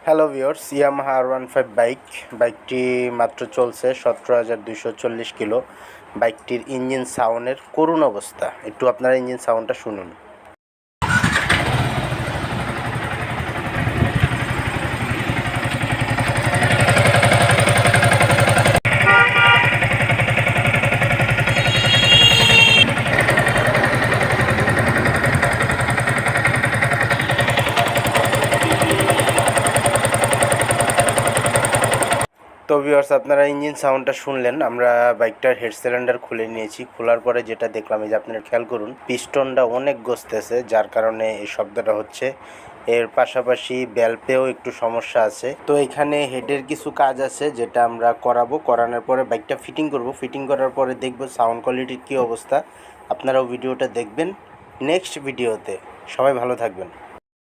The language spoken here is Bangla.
হ্যালো ভিউয়ার্স, ইয়ামাহা R15 বাইকটি মাত্র চলছে 17,240 কিলো। বাইকটির ইঞ্জিন সাউন্ডের করুণ অবস্থা। একটু আপনারা ইঞ্জিন সাউন্ডটা শুনুন। তো ভিউয়ার্স, আপনারা ইঞ্জিন সাউন্ডটা শুনলেন। আমরা বাইকটার হেড সিলিন্ডার খুলে নিয়েছি। খোলার পরে যেটা দেখলাম, এই যে আপনারা খেয়াল করুন, পিস্টনটা অনেক গসতেছে, যার কারণে এই শব্দটা হচ্ছে। এর পাশাপাশি ব্যালপেও একটু সমস্যা আছে। তো এখানে হেডের কিছু কাজ আছে, যেটা আমরা করানোর পরে বাইকটা ফিটিং করব। ফিটিং করার পরে দেখব সাউন্ড কোয়ালিটির কী অবস্থা। আপনারাও ভিডিওটা দেখবেন নেক্সট ভিডিওতে। সবাই ভালো থাকবেন।